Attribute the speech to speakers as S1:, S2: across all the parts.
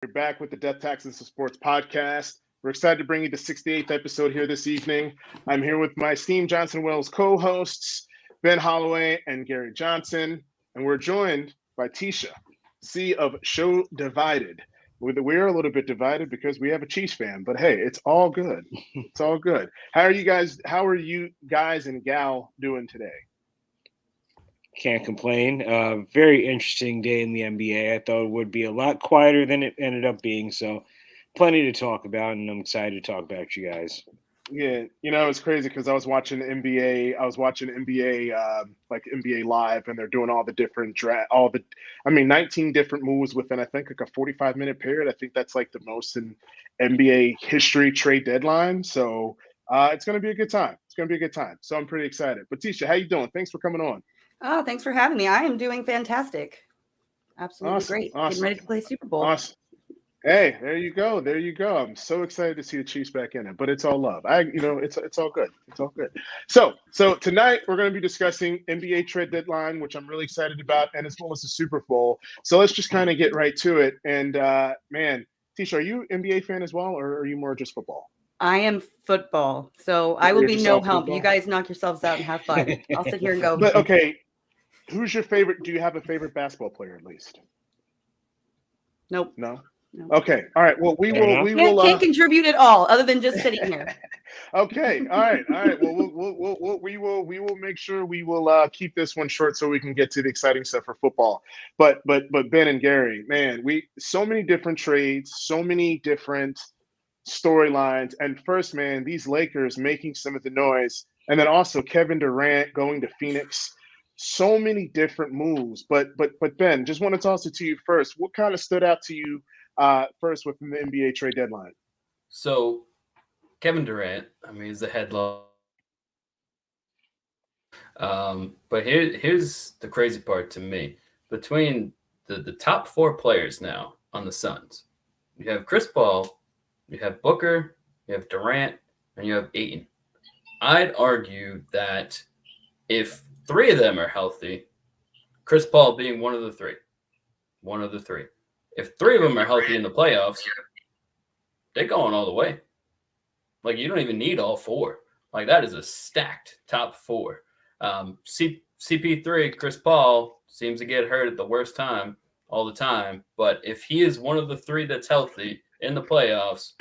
S1: You're back with the Death Taxes and Sports podcast. We're excited to bring you the 68th episode here this evening. I'm here with my esteemed Johnson Wells co-hosts, Ben Holloway and Gary Johnson, and we're joined by Tisha, C of Show Divided. We're a little bit divided because we have a Chiefs fan, but hey, it's all good. It's all good. How are you guys and gal doing today?
S2: Can't complain. Very interesting day in the NBA. I thought it would be a lot quieter than it ended up being. So, plenty to talk about, and I'm excited to talk about you guys.
S1: Yeah, it's crazy because I was watching NBA. I was watching NBA, like NBA Live, and they're doing all the different 19 different moves within I think like a 45-minute period. I think that's like the most in NBA history trade deadline. So it's gonna be a good time. It's gonna be a good time. So I'm pretty excited. But Tisha, how you doing? Thanks for coming on.
S3: Oh, thanks for having me. I am doing fantastic. Absolutely
S1: Awesome,
S3: great.
S1: awesome.
S3: Getting ready to play Super Bowl.
S1: Awesome. Hey, there you go. There you go. I'm so excited to see the Chiefs back in it, but it's all love. It's all good. It's all good. So tonight we're going to be discussing NBA trade deadline, which I'm really excited about, and as well as the Super Bowl. So let's just kind of get right to it. And man, Tisha, are you an NBA fan as well, or are you more just football?
S3: I am football, so I will
S1: You're
S3: be
S1: just
S3: no
S1: all
S3: help.
S1: football?
S3: You guys knock yourselves out and have fun. I'll sit here and go.
S1: But okay, who's your favorite? Do you have a favorite basketball player at least?
S3: Nope.
S1: No.
S3: No.
S1: Okay. All right. Well, we will.
S3: Can't contribute at all, other than just sitting here.
S1: Okay. All right. All right. Well, we will make sure we will keep this one short so we can get to the exciting stuff for football. But Ben and Gary, man, so many different trades, so many different storylines. And first, man, these Lakers making some of the noise, and then also Kevin Durant going to Phoenix. So many different moves. But Ben, just want to toss it to you first. What kind of stood out to you first within the NBA trade deadline?
S4: So Kevin Durant, he's the headline. But here's the crazy part to me. Between the top four players now on the Suns, you have Chris Paul, you have Booker, you have Durant, and you have Ayton. I'd argue that if three of them are healthy, Chris Paul being one of the three. If three of them are healthy in the playoffs, they're going all the way. Like, you don't even need all four. Like, that is a stacked top four. CP3, Chris Paul, seems to get hurt at the worst time all the time. But if he is one of the three that's healthy in the playoffs,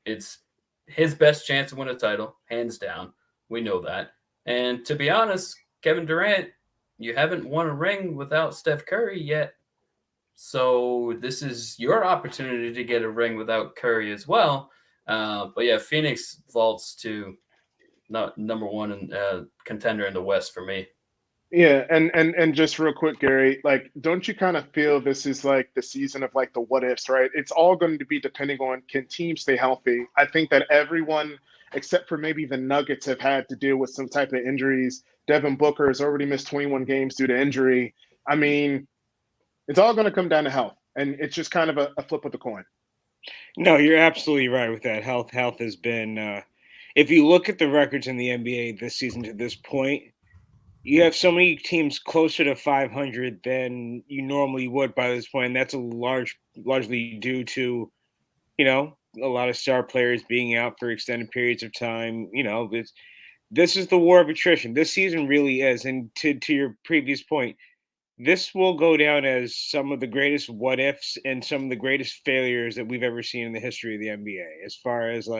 S4: it's his best chance to win a title, hands down. We know that. And to be honest, Kevin Durant, you haven't won a ring without Steph Curry yet. So this is your opportunity to get a ring without Curry as well. But yeah, Phoenix vaults to number one contender in the West for me.
S1: Yeah, and just real quick, Gary, like, don't you kind of feel this is like the season of like the what ifs, right? It's all going to be depending on can teams stay healthy. I think that everyone, except for maybe the Nuggets, have had to deal with some type of injuries. Devin Booker has already missed 21 games due to injury. I mean, it's all going to come down to health, and it's just kind of a flip of the coin.
S2: No, you're absolutely right with that. Health has been. If you look at the records in the NBA this season to this point, you have so many teams closer to 500 than you normally would by this point. And that's largely due to, a lot of star players being out for extended periods of time. This is the war of attrition. This season really is. And to your previous point, this will go down as some of the greatest what ifs and some of the greatest failures that we've ever seen in the history of the NBA. As far as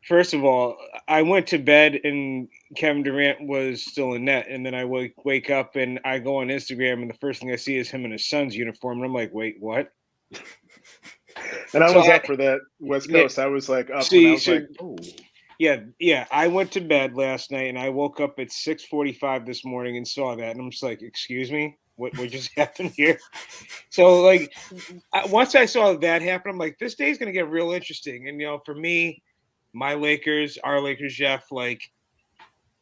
S2: first of all, I went to bed and Kevin Durant was still in net. And then I wake up and I go on Instagram and the first thing I see is him in his Suns uniform. And I'm like, wait, what?
S1: And I was up for that West Coast. I was like up and I was like, oh.
S2: Yeah. I went to bed last night and I woke up at 6:45 this morning and saw that. And I'm just like, excuse me? What just happened here? So, once I saw that happen, I'm like, this day's going to get real interesting. And, for me, my Lakers, our Lakers, Jeff, they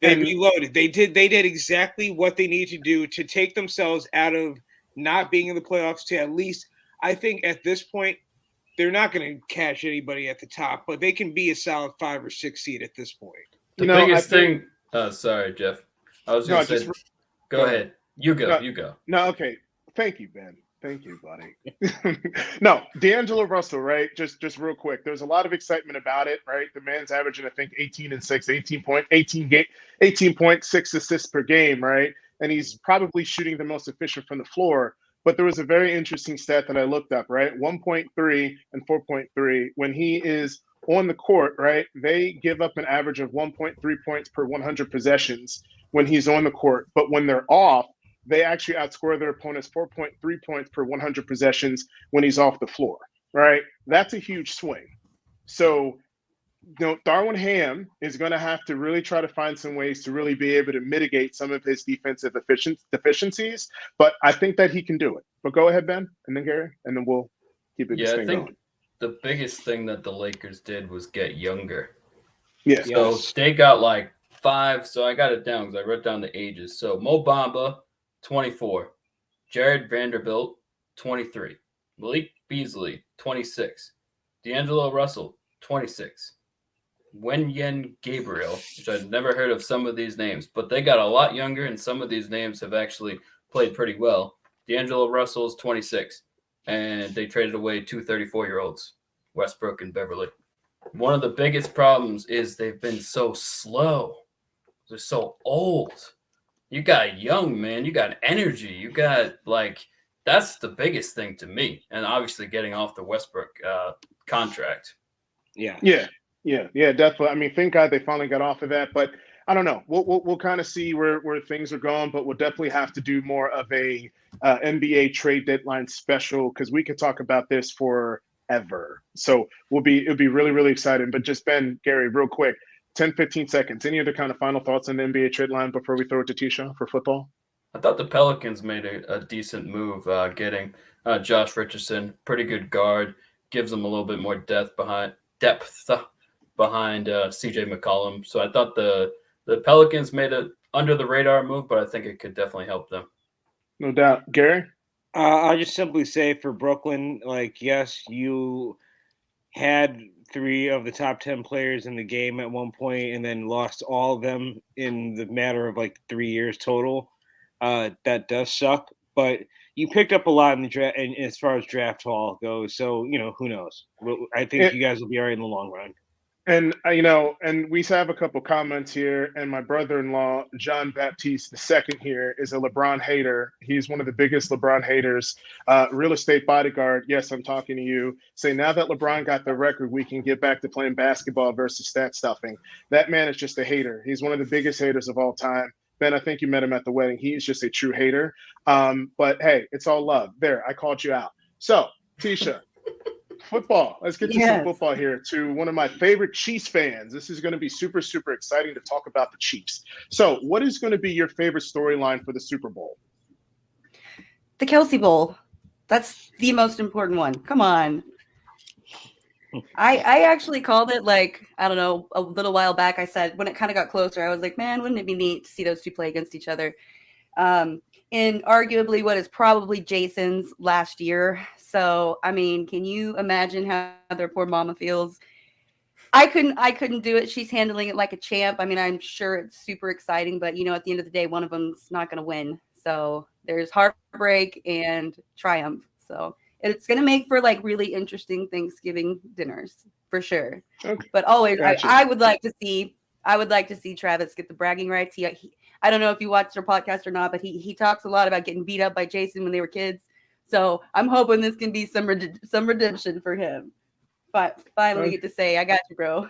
S2: reloaded. They did exactly what they need to do to take themselves out of not being in the playoffs to at least, I think at this point, they're not going to catch anybody at the top, but they can be a solid 5 or 6 seed at this point.
S4: The biggest thing. Sorry, Jeff. I was going to say. Go ahead. You go.
S1: No, okay. Thank you, Ben. Thank you, buddy. No, D'Angelo Russell, right? Just real quick. There's a lot of excitement about it, right? The man's averaging, I think, 18 and 6, 18.6 assists per game, right? And he's probably shooting the most efficient from the floor. But there was a very interesting stat that I looked up, right? 1.3 and 4.3. When he is on the court, right? They give up an average of 1.3 points per 100 possessions when he's on the court. But when they're off, they actually outscore their opponents 4.3 points per 100 possessions when he's off the floor, right? That's a huge swing. So, Darwin Ham is going to have to really try to find some ways to really be able to mitigate some of his defensive deficiencies, but I think that he can do it. But go ahead, Ben, and then Gary, and then we'll keep it going.
S4: The biggest thing that the Lakers did was get younger.
S1: Yeah.
S4: So they got like 5, so I got it down because I wrote down the ages. So Mo Bamba, 24. Jared Vanderbilt, 23. Malik Beasley, 26. D'Angelo Russell, 26. Wenyen Gabriel, which I'd never heard of some of these names, but they got a lot younger, and some of these names have actually played pretty well. D'Angelo Russell is 26, and they traded away 2 34-year-olds, Westbrook and Beverly. One of the biggest problems is they've been so slow. They're so old. You got young, man. You got energy. You got, that's the biggest thing to me. And obviously getting off the Westbrook contract.
S1: Yeah, definitely. I mean, thank God they finally got off of that. But I don't know. We'll kind of see where things are going. But we'll definitely have to do more of a NBA trade deadline special because we could talk about this forever. So it'll be really, really exciting. But just Ben, Gary, real quick. 10, 15 seconds. Any other kind of final thoughts on the NBA trade line before we throw it to Tisha for football?
S4: I thought the Pelicans made a decent move getting Josh Richardson, pretty good guard, gives them a little bit more depth behind CJ McCollum. So I thought the Pelicans made a under the radar move, but I think it could definitely help them.
S1: No doubt. Gary?
S2: I'll just simply say for Brooklyn, yes, you had 3 of the top 10 players in the game at one point and then lost all of them in the matter of 3 years total. That does suck, but you picked up a lot in the draft and as far as draft haul goes. So, who knows? I think you guys will be all right in the long run.
S1: And, and we have a couple comments here, and my brother-in-law, John Baptiste II here, is a LeBron hater. He's one of the biggest LeBron haters. Real estate bodyguard, yes, I'm talking to you. Say, now that LeBron got the record, we can get back to playing basketball versus stat stuffing. That man is just a hater. He's one of the biggest haters of all time. Ben, I think you met him at the wedding. He is just a true hater. But, hey, it's all love. There, I called you out. So, Tisha. Football. Let's get to some football here to one of my favorite Chiefs fans. This is going to be super, super exciting to talk about the Chiefs. So what is going to be your favorite storyline for the Super Bowl?
S3: The Kelsey Bowl. That's the most important one. Come on. I actually called it I don't know, a little while back. I said when it kind of got closer, I was like, man, wouldn't it be neat to see those two play against each other? In arguably what is probably Jason's last year. So, I mean, can you imagine how their poor mama feels? I couldn't do it. She's handling it like a champ. I mean, I'm sure it's super exciting, but at the end of the day, one of them's not going to win. So there's heartbreak and triumph. So it's going to make for really interesting Thanksgiving dinners for sure. Okay. But always, gotcha. I would like to see Travis get the bragging rights. I don't know if you watched their podcast or not, but he talks a lot about getting beat up by Jason when they were kids. So I'm hoping this can be some redemption for him. But finally get to say, I got you, bro.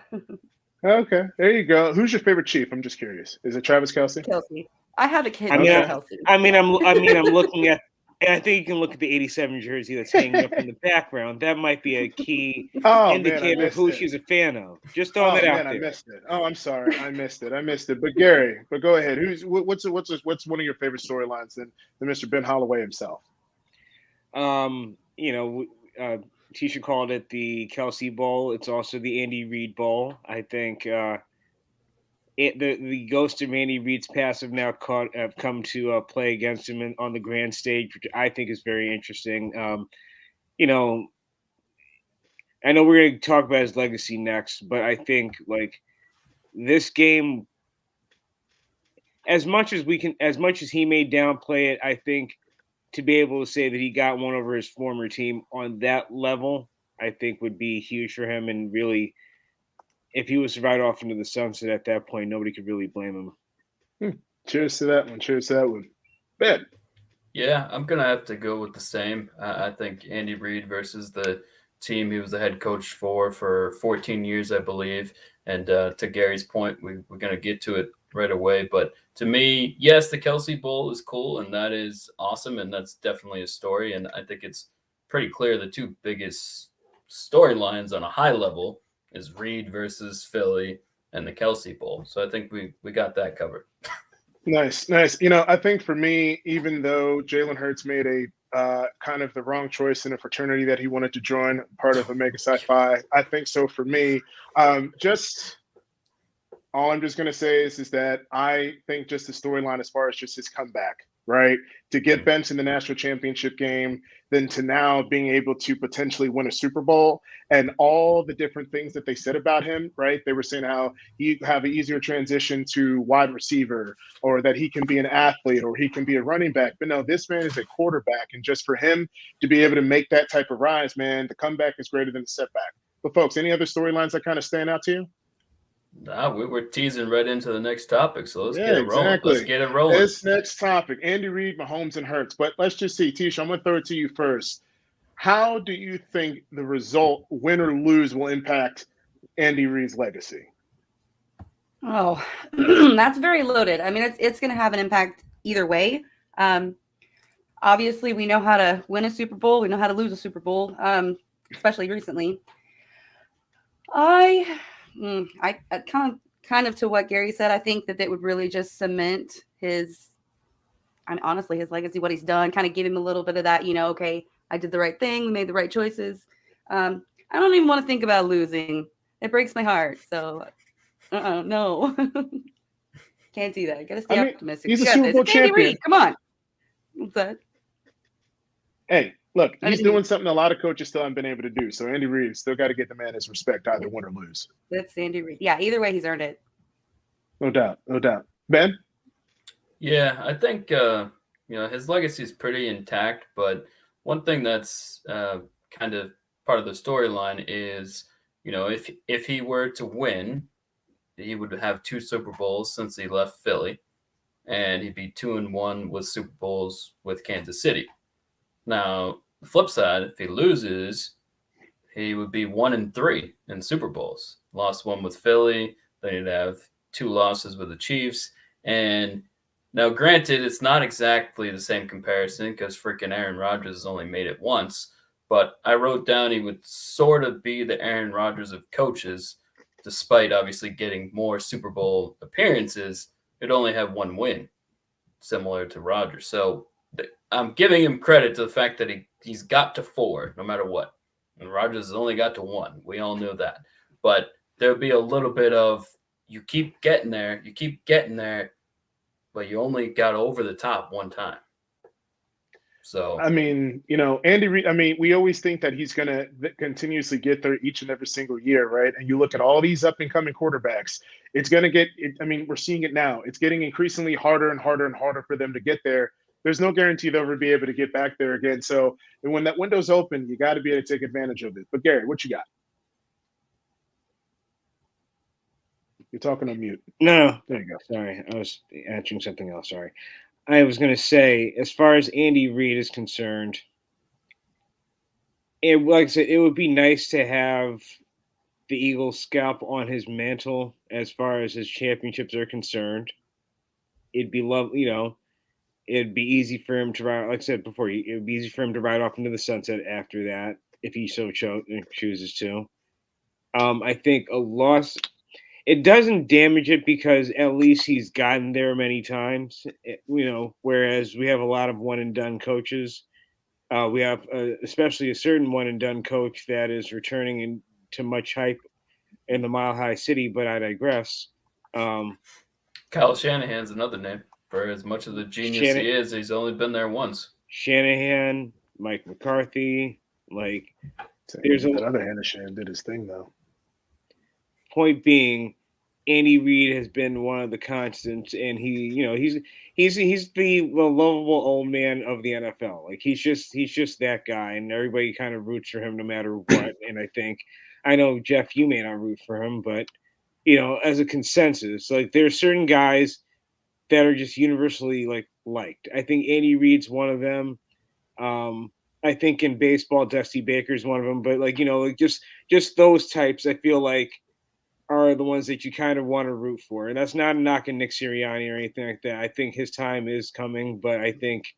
S1: Okay, there you go. Who's your favorite Chief? I'm just curious. Is it Travis Kelce?
S3: Kelce. I have a kid.
S2: I'm looking at. And I think you can look at the 87 jersey that's hanging up in the background. That might be a key indicator of who she's a fan of. Just throwing that out there.
S1: I missed it. Oh, I'm sorry. I missed it. But Gary, go ahead. What's one of your favorite storylines than Mr. Ben Holloway himself?
S2: Tisha called it the Kelsey Bowl. It's also the Andy Reid Bowl. I think the ghost of Andy Reid's past have now come to play against him on the grand stage, which I think is very interesting. I know we're going to talk about his legacy next, but I think this game, as much as he may downplay it, I think to be able to say that he got one over his former team on that level, I think would be huge for him. And really, if he was to ride off into the sunset at that point, nobody could really blame him.
S1: Cheers to that one. Cheers to that one. Ben.
S4: Yeah, I'm gonna have to go with the same. I think Andy Reid versus the team he was the head coach for 14 years, I believe. And to Gary's point, we're gonna get to it right away. But to me, yes, the Kelsey Bowl is cool, and that is awesome, and that's definitely a story. And I think it's pretty clear the two biggest storylines on a high level is Reid versus Philly and the Kelsey Bowl. So I think we got that covered.
S1: Nice, nice. You know, I think for me, even though Jalen Hurts made a kind of the wrong choice in a fraternity that he wanted to join, part of Omega Psi Phi, I think so for me. Just all I'm just going to say is that I think just the storyline as far as just his comeback, right? To get benched in the national championship game, then to now being able to potentially win a Super Bowl and all the different things that they said about him, right? They were saying how he have an easier transition to wide receiver or that he can be an athlete or he can be a running back. But no, this man is a quarterback. And just for him to be able to make that type of rise, man, the comeback is greater than the setback. But folks, any other storylines that kind of stand out to you?
S4: Nah, we're teasing right into the next topic, so let's
S1: Yeah,
S4: get it rolling.
S1: exactly.
S4: Let's get it rolling.
S1: This next topic, Andy Reid, Mahomes, and Hurts. But let's just see, Tisha, I'm going to throw it to you first. How do you think the result, win or lose, will impact Andy Reid's legacy?
S3: Oh, that's very loaded. I mean, it's going to have an impact either way. Obviously, we know how to win a Super Bowl. We know how to lose a Super Bowl, especially recently. I kind of to what Gary said, I think that it would really just cement his, and honestly, his legacy, what he's done, kind of give him a little bit of that, okay, I did the right thing. We made the right choices. I don't even want to think about losing. It breaks my heart. So, no. Can't do that. Gotta stay optimistic.
S1: He's a Super Bowl champion.
S3: Come on. What's that?
S1: Hey, look, he's doing something a lot of coaches still haven't been able to do. So Andy Reid still got to get the man his respect, either win or lose.
S3: That's Andy Reid. Yeah, either way, he's earned it.
S1: No doubt. No doubt. Ben?
S4: Yeah, I think his legacy is pretty intact, but one thing that's kind of part of the storyline is, if he were to win, he would have 2 Super Bowls since he left Philly, and he'd be 2-1 with Super Bowls with Kansas City. Now, the flip side, if he loses, he would be 1-3 in Super Bowls. Lost 1 with Philly, then he'd have 2 losses with the Chiefs. And now, granted, it's not exactly the same comparison because freaking Aaron Rodgers has only made it once. But I wrote down he would sort of be the Aaron Rodgers of coaches, despite obviously getting more Super Bowl appearances. He'd only have 1 win, similar to Rodgers. So I'm giving him credit to the fact that he's got to 4 no matter what. And Rodgers has only got to 1. We all knew that. But there'll be a little bit of you keep getting there, but you only got over the top 1 time. So,
S1: I mean, Andy Reid, we always think that he's going to continuously get there each and every single year, right? And you look at all these up and coming quarterbacks, it's going to get, we're seeing it now. It's getting increasingly harder and harder and harder for them to get there. There's no guarantee they'll ever be able to get back there again. So when that window's open, you got to be able to take advantage of it. But Gary, what you got? You're talking on mute.
S2: No.
S1: There you go.
S2: Sorry. I was answering something else. Sorry. I was going to say, as far as Andy Reid is concerned, like I said, it would be nice to have the Eagles scalp on his mantle as far as his championships are concerned. It'd be lovely, it'd be easy for him to ride, like I said before, it would be easy for him to ride off into the sunset after that, if he so chooses to. I think a loss, it doesn't damage it because at least he's gotten there many times, whereas we have a lot of one-and-done coaches. We have especially a certain one-and-done coach that is returning into much hype in the Mile High City, but I digress.
S4: Kyle Shanahan's another name. For as much of the genius he is, he's only been there once.
S2: Shanahan, Mike McCarthy,
S1: there's that other Shanahan did his thing though.
S2: Point being, Andy Reid has been one of the constants, and he's the lovable old man of the NFL. Like he's just that guy, and everybody kind of roots for him no matter what. And I know Jeff, you may not root for him, but as a consensus, like there are certain guys that are just universally liked. I think Andy Reid's one of them. I think in baseball, Dusty Baker's one of them. But just those types, I feel like are the ones that you kind of want to root for. And that's not a knock on Nick Sirianni or anything like that. I think his time is coming, but I think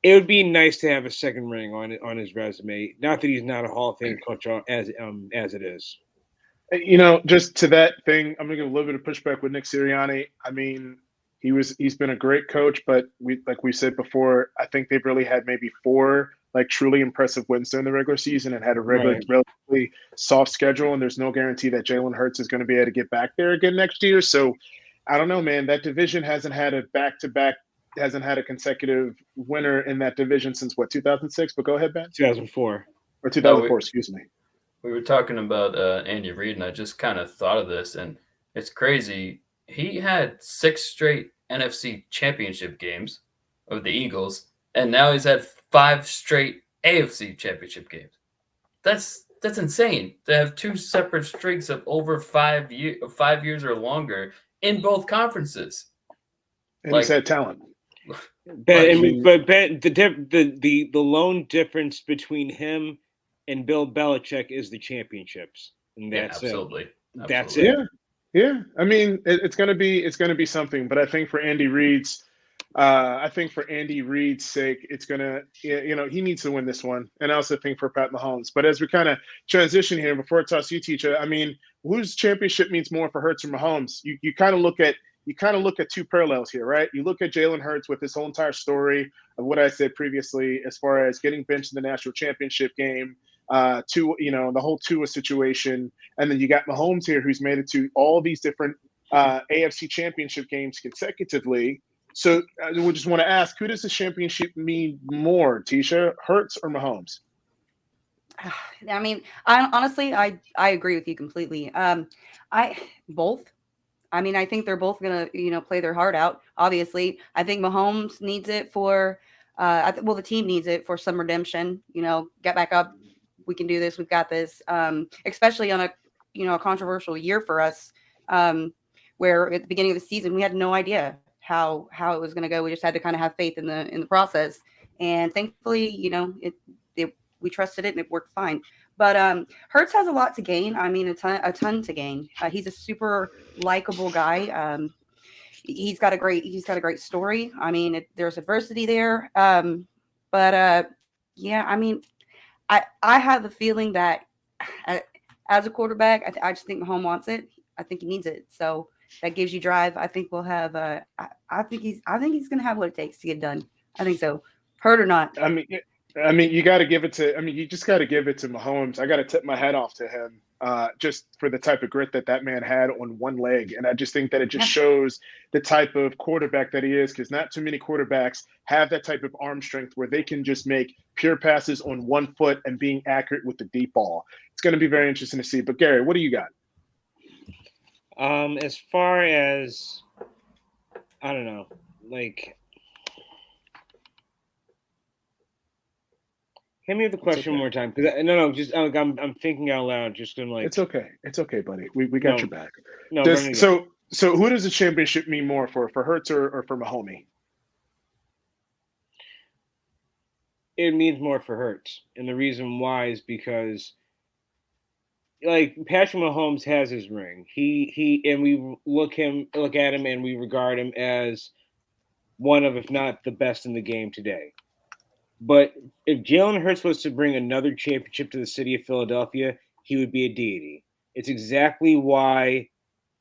S2: it would be nice to have a second ring on his resume. Not that he's not a Hall of Fame coach as it is.
S1: Just to that thing, I'm gonna give a little bit of pushback with Nick Sirianni. I mean, he's been a great coach, but like we said before, I think they've really had maybe 4 truly impressive wins during the regular season and had a relatively soft schedule. And there's no guarantee that Jalen Hurts is going to be able to get back there again next year. So I don't know, man. That division hasn't had a consecutive winner in that division since 2006? But go ahead, Ben.
S2: 2004
S1: or 2004. Excuse me.
S4: We were talking about Andy Reid, and I just kind of thought of this, and it's crazy. He had 6 straight NFC championship games of the Eagles, and now he's had 5 straight AFC championship games. That's insane to have 2 separate streaks of over 5 years or longer in both conferences.
S1: And he's had talent.
S2: Ben, but Ben, the lone difference between him and Bill Belichick is the championships, and that's
S4: absolutely.
S2: That's it.
S1: Yeah. I mean, it's gonna be something. But I think for Andy Reid's sake, it's gonna, he needs to win this one. And I also think for Pat Mahomes. But as we kind of transition here, before I toss you, teacher, I mean, whose championship means more for Hurts or Mahomes? You kind of look at 2 parallels here, right? You look at Jalen Hurts with this whole entire story of what I said previously, as far as getting benched in the national championship game, the whole Tua situation, and then you got Mahomes here, who's made it to all these different AFC championship games consecutively. So we just want to ask, who does the championship mean more, Tisha, Hurts or Mahomes?
S3: I mean, I agree with you completely. Both. I mean, I think they're both gonna, play their heart out. Obviously, I think Mahomes needs it for, the team needs it for some redemption. Get back up. We can do this. We've got this. Especially on a controversial year for us, where at the beginning of the season we had no idea how it was going to go. We just had to kind of have faith in the process, and thankfully, we trusted it and it worked fine. But Hurts has a lot to gain. I mean, a ton to gain. He's a super likable guy. He's got a great story. I mean, there's adversity there. Yeah, I mean, I have the feeling that as a quarterback, I just think Mahomes wants it. I think he needs it. So that gives you drive. I think we'll have. I think he's going to have what it takes to get done. I think so. Hurt or not.
S1: I mean, you got to give it to. I mean, you just got to give it to Mahomes. I got to tip my hat off to him, just for the type of grit that man had on one leg, and I just think that it just shows the type of quarterback that he is. Because not too many quarterbacks have that type of arm strength where they can just make pure passes on one foot and being accurate with the deep ball. It's going to be very interesting to see. But Gary, what do you got?
S2: As far as, I don't know, hit me with the question one more time, because I'm thinking out loud. Just gonna
S1: It's okay, buddy. We got your back.
S2: No.
S1: So who does the championship mean more for Hurts or for Mahomes?
S2: It means more for Hurts, and the reason why is because, Patrick Mahomes has his ring. He and we look at him and we regard him as one of, if not the best in the game today. But if Jalen Hurts was to bring another championship to the city of Philadelphia, he would be a deity. It's exactly why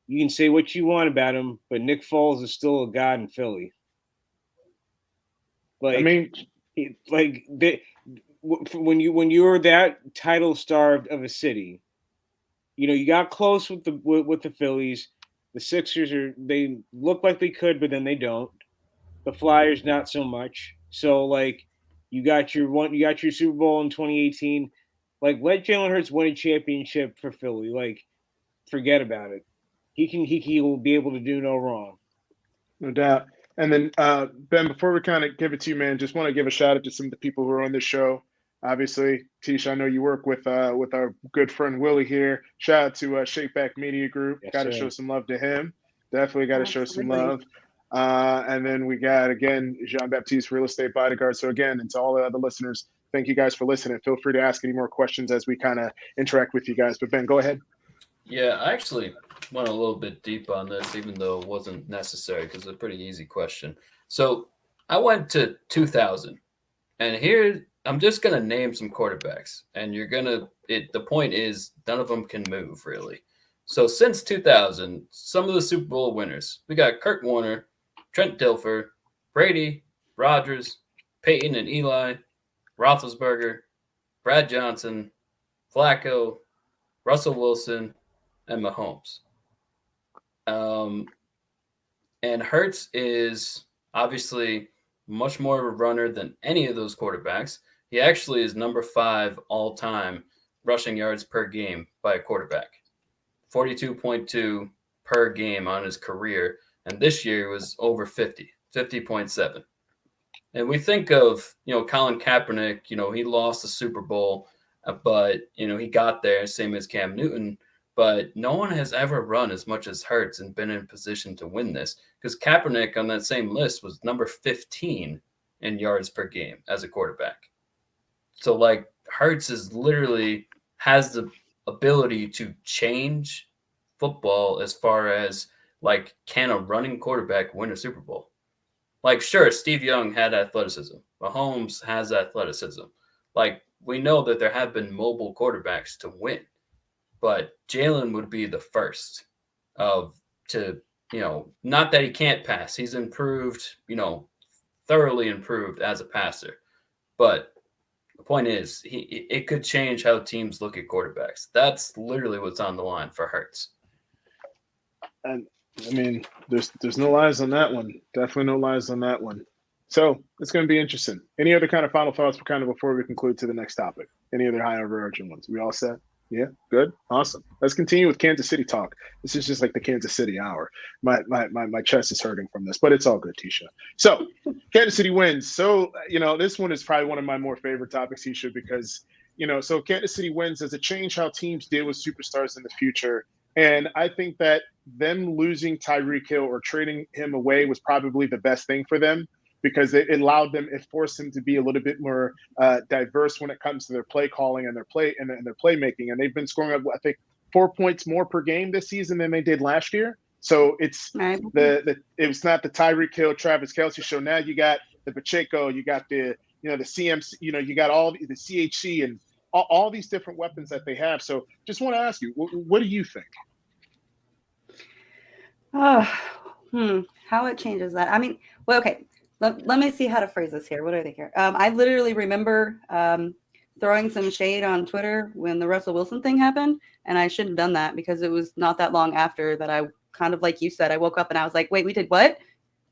S2: you can say what you want about him, but Nick Foles is still a god in Philly. When you're that title starved of a city, you got close with the Phillies. The Sixers they look like they could, but then they don't. The Flyers not so much. So you got your Super Bowl in 2018. Let Jalen Hurts win a championship for Philly. Forget about it. he will be able to do no wrong.
S1: No doubt. And then Ben, before we kind of give it to you, man, just want to give a shout out to some of the people who are on this show. Obviously, Tisha, I know you work with our good friend Willie here. Shout out to Shakeback Media Group.
S2: Yes,
S1: Got to
S2: sir.
S1: show some love to him. Definitely got to show some
S3: Absolutely.
S1: love. And then we got, again, Jean-Baptiste Real Estate Bodyguard. So again, and to all the other listeners, thank you guys for listening. Feel free to ask any more questions as we kind of interact with you guys. But Ben, go ahead.
S4: Yeah, I actually went a little bit deep on this, even though it wasn't necessary because it's a pretty easy question. So I went to 2000, and here I'm just gonna name some quarterbacks, and you're gonna. The point is, none of them can move really. So since 2000, some of the Super Bowl winners, we got Kurt Warner, Trent Dilfer, Brady, Rodgers, Peyton and Eli, Roethlisberger, Brad Johnson, Flacco, Russell Wilson, and Mahomes. And Hurts is obviously much more of a runner than any of those quarterbacks. He actually is number 5 all time rushing yards per game by a quarterback, 42.2 per game on his career. And this year was over 50.7. And we think of, Colin Kaepernick, he lost the Super Bowl, but, he got there, same as Cam Newton. But no one has ever run as much as Hurts and been in position to win this, because Kaepernick on that same list was number 15 in yards per game as a quarterback. So like Hurts is literally has the ability to change football as far as like, can a running quarterback win a Super Bowl? Like, sure, Steve Young had athleticism. Mahomes has athleticism. Like, we know that there have been mobile quarterbacks to win. But Jalen would be the first not that he can't pass. He's improved, thoroughly improved as a passer. But the point is, it could change how teams look at quarterbacks. That's literally what's on the line for Hurts.
S1: And I mean, there's no lies on that one. Definitely no lies on that one. So it's going to be interesting. Any other kind of final thoughts before we conclude to the next topic? Any other high overarching ones? We all set? Yeah, good, awesome. Let's continue with Kansas City talk. This is just like the Kansas City hour. My chest is hurting from this, but it's all good, Tisha. So Kansas City wins. So this one is probably one of my more favorite topics, Tisha, because so Kansas City wins. Does it change how teams deal with superstars in the future? And I think that them losing Tyreek Hill or trading him away was probably the best thing for them, because it forced them to be a little bit more diverse when it comes to their play calling and their playmaking. And they've been scoring, I think, 4 points more per game this season than they did last year. So it's
S3: Right.
S1: it's not the Tyreek Hill, Travis Kelce show. Now you got the Pacheco, you got the CMC, you got all the CHC and all these different weapons that they have. So just want to ask you, what do you think?
S3: How it changes that. I mean, well, okay. Let me see how to phrase this here. What do I think here? I literally remember throwing some shade on Twitter when the Russell Wilson thing happened, and I shouldn't have done that, because it was not that long after that I kind of, like you said, I woke up and I was like, wait, we did what?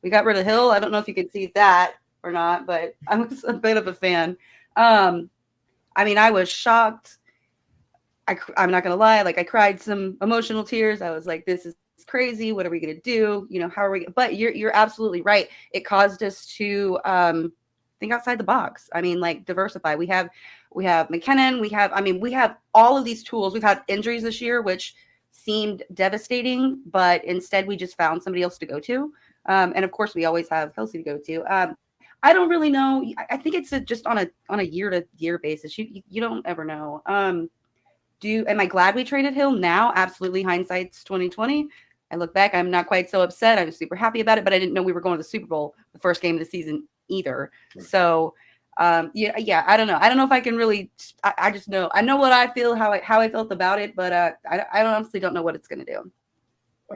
S3: We got rid of Hill? I don't know if you could see that or not, but I was a bit of a fan. I mean, I was shocked. I'm not going to lie. Like, I cried some emotional tears. I was like, this is crazy. What are we going to do? How are we? But you're absolutely right. It caused us to think outside the box. I mean, like, diversify. We have McKinnon. We have all of these tools. We've had injuries this year, which seemed devastating, but instead we just found somebody else to go to. And of course, we always have Kelce to go to. I don't really know. I think it's just on a year-to-year basis. You don't ever know. Am I glad we traded Hill now? Absolutely. Hindsight's 2020. I look back, I'm not quite so upset. I was super happy about it, but I didn't know we were going to the Super Bowl the first game of the season either. Right. So yeah, I don't know. I don't know if I can really. I just know. I know what I feel, how I felt about it, but I honestly don't know what it's going to do.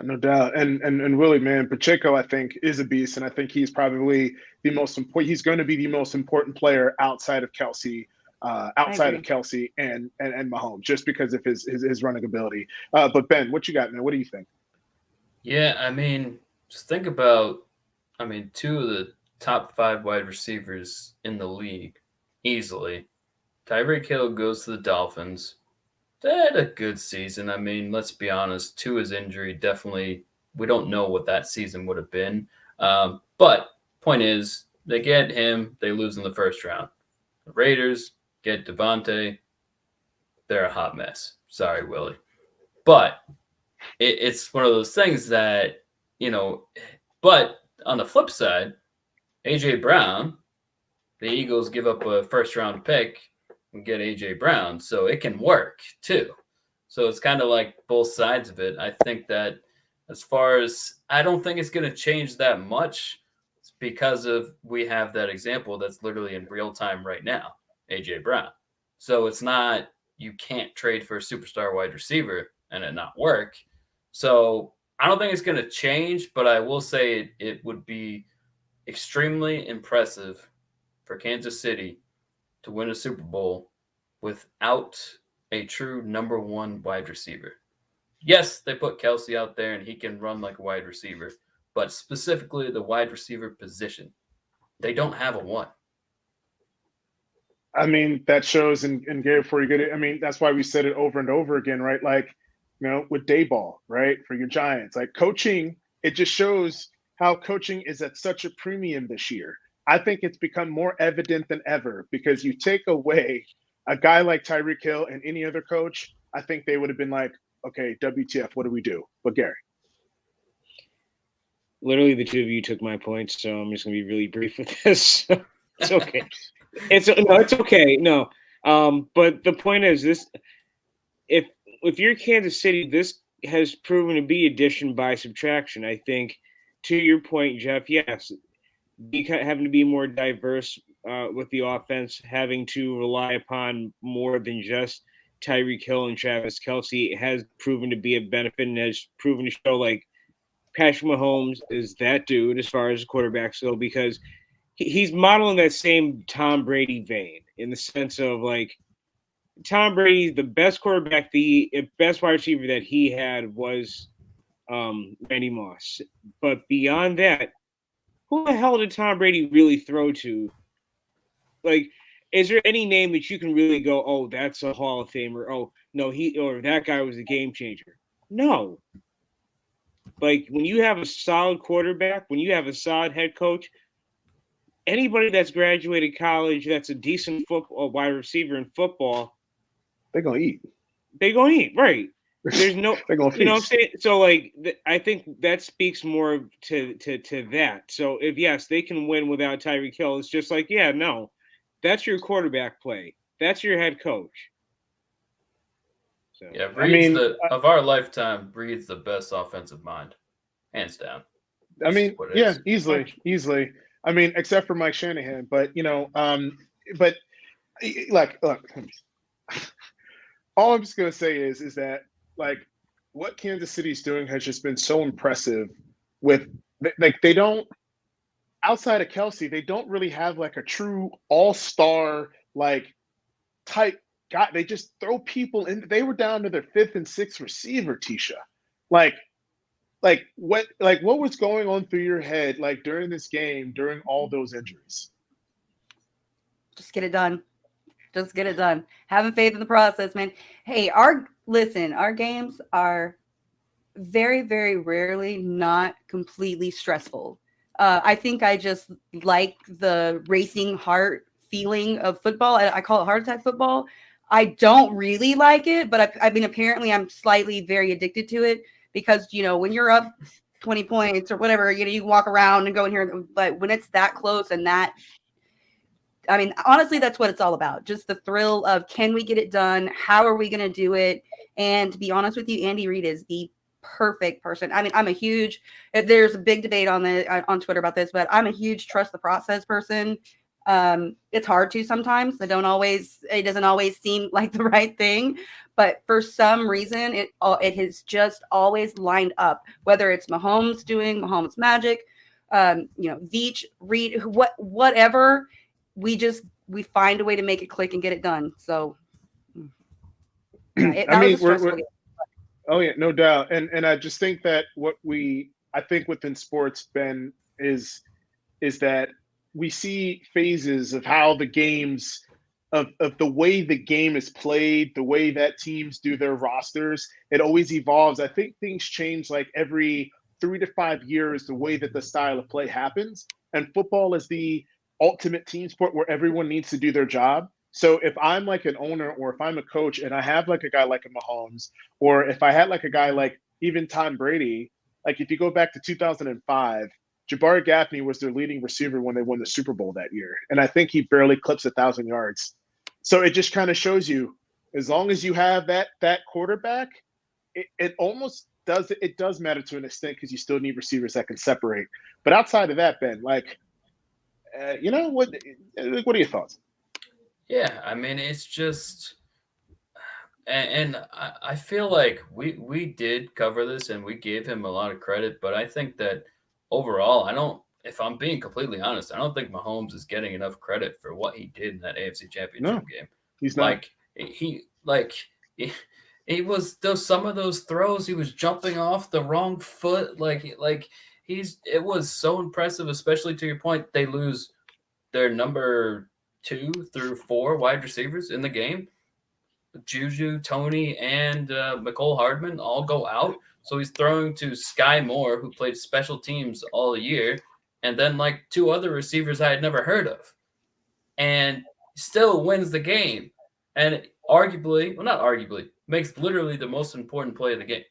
S1: No doubt. And Willie, man, Pacheco, I think, is a beast, and I think he's probably the most important. He's going to be the most important player outside of Kelce. Of Kelce and Mahomes, just because of his running ability. But Ben, what you got, man? What do you think?
S4: Yeah, I mean, just think about, two of the top 5 wide receivers in the league, easily. Tyreek Hill goes to the Dolphins. They had a good season. I mean, let's be honest. Tua's injury definitely. We don't know what that season would have been. But point is, they get him. They lose in the first round. The Raiders get Devontae. They're a hot mess. Sorry, Willie. But it's one of those things that, you know, but on the flip side, A.J. Brown, the Eagles give up a first round pick and get A.J. Brown. So it can work too. So it's kind of like both sides of it. I think that as far as I don't think it's going to change that much because of we have that example that's literally in real time right now, A.J. Brown. So it's not you can't trade for a superstar wide receiver and it not work. So I don't think it's going to change, but I will say it would be extremely impressive for Kansas City to win a Super Bowl without a true number one wide receiver. Yes, they put Kelsey out there and he can run like a wide receiver, but specifically the wide receiver position, they don't have a one.
S1: I mean, that shows, and Gary, before you get it, I mean, that's why we said it over and over again, right? Like, with Dayball, right? For your Giants, like coaching, it just shows how coaching is at such a premium this year. I think it's become more evident than ever because you take away a guy like Tyreek Hill and any other coach, I think they would have been like, okay, WTF, what do we do? But Gary.
S2: Literally, the two of you took my points, so I'm just going to be really brief with this. It's okay. It's okay. No, but the point is this: if you're Kansas City, this has proven to be addition by subtraction. I think, to your point, Jeff. Yes, having to be more diverse with the offense, having to rely upon more than just Tyreek Hill and Travis Kelce has proven to be a benefit and has proven to show like Patrick Mahomes is that dude as far as quarterbacks go because he's modeling that same Tom Brady vein in the sense of like Tom Brady, the best quarterback, the best wide receiver that he had was Randy Moss. But beyond that, who the hell did Tom Brady really throw to? Like, is there any name that you can really go, oh, that's a Hall of Famer? Oh, no, that guy was a game changer. No. Like, when you have a solid quarterback, when you have a solid head coach, anybody that's graduated college that's a decent football wide receiver in football,
S1: they're going to eat.
S2: They're going to eat, right. There's no,
S1: they're going to feast.
S2: You know what I'm saying? So, like, I think that speaks more to that. So, if, yes, they can win without Tyreek Hill, it's just like, yeah, no. That's your quarterback play. That's your head coach.
S4: So, yeah, of our lifetime, Breed's the best offensive mind, hands down.
S1: I mean, yeah, easily. I mean, except for Mike Shanahan, but but like, look, all I'm just gonna say is that like what Kansas City's doing has just been so impressive. With like they don't. Outside of Kelsey, they don't really have like a true all-star like type guy. They just throw people in. They were down to their fifth and sixth receiver, Tisha. Like what was going on through your head like during this game, during all those injuries?
S3: Just get it done. Just get it done. Having faith in the process, man. Hey, our games are very, very rarely not completely stressful. I think I just like the racing heart feeling of football. I call it heart attack football. I don't really like it, but I mean, apparently I'm slightly very addicted to it because, when you're up 20 points or whatever, you walk around and go in here. But when it's that close and that, I mean, honestly, that's what it's all about. Just the thrill of, can we get it done? How are we going to do it? And to be honest with you, Andy Reid is the perfect person. I mean, there's a big debate on Twitter about this, but I'm a huge trust the process person. It's hard to sometimes. It doesn't always seem like the right thing, but for some reason it has just always lined up, whether it's Mahomes doing Mahomes magic, Veach, Reed, whatever, we find a way to make it click and get it done. So
S1: oh yeah, no doubt. And I just think that I think within sports, Ben, is that we see phases of how the games of the way the game is played, the way that teams do their rosters. It always evolves. I think things change like every 3 to 5 years, the way that the style of play happens. And football is the ultimate team sport where everyone needs to do their job. So if I'm like an owner or if I'm a coach and I have like a guy like a Mahomes, or if I had like a guy like even Tom Brady, like if you go back to 2005, Jabari Gaffney was their leading receiver when they won the Super Bowl that year. And I think he barely clips 1,000 yards. So it just kind of shows you, as long as you have that quarterback, it almost does matter to an extent because you still need receivers that can separate. But outside of that, Ben, like, what are your thoughts?
S4: Yeah, I mean, it's just, and I feel like we did cover this and we gave him a lot of credit, but I think that overall, I don't. If I'm being completely honest, I don't think Mahomes is getting enough credit for what he did in that AFC Championship
S1: No,
S4: game.
S1: he's not.
S4: He he was those some of those throws he was jumping off the wrong foot it was so impressive, especially to your point they lose their number 2 through 4 wide receivers in the game. Juju, Tony, and McCole Hardman all go out. So he's throwing to Sky Moore, who played special teams all year, and then like 2 other receivers I had never heard of, and still wins the game. And arguably, well, not arguably, makes literally the most important play of the game.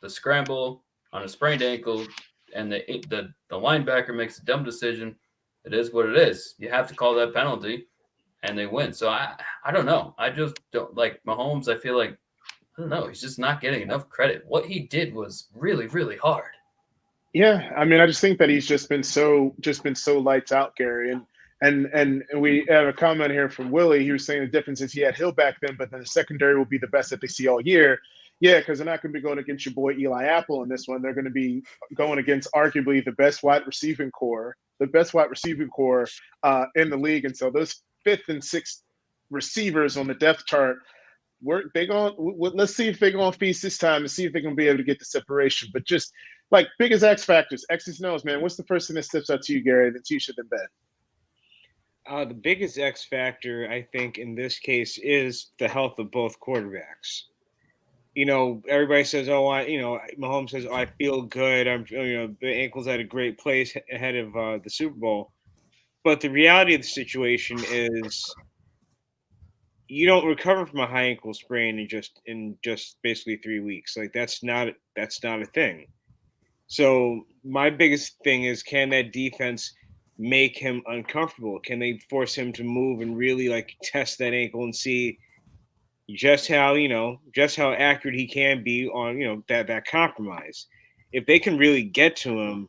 S4: The scramble on a sprained ankle, and the linebacker makes a dumb decision. It is what it is. You have to call that penalty, and they win. So I don't know. I just don't like Mahomes. I feel like, I don't know. He's just not getting enough credit. What he did was really, really hard.
S1: Yeah, I mean, I just think that he's just been so lights out, Gary. And we have a comment here from Willie. He was saying the difference is he had Hill back then, but then the secondary will be the best that they see all year. Yeah, because they're not going to be going against your boy Eli Apple in this one. They're going to be going against arguably the best wide receiving core in the league. And so those fifth and sixth receivers on the depth chart, let's see if they're going to feast this time and see if they're going to be able to get the separation. But just like biggest X factors, X's and O's, man. What's the first thing that steps out to you, Gary, that you should have bet?
S2: The biggest X factor, I think, in this case is the health of both quarterbacks. Everybody says, Mahomes says, I feel good. The ankle's at a great place ahead of the Super Bowl. But the reality of the situation is you don't recover from a high ankle sprain in just basically 3 weeks. Like that's not a thing. So my biggest thing is, can that defense make him uncomfortable? Can they force him to move and really like test that ankle and see just how accurate he can be on that compromise? If they can really get to him,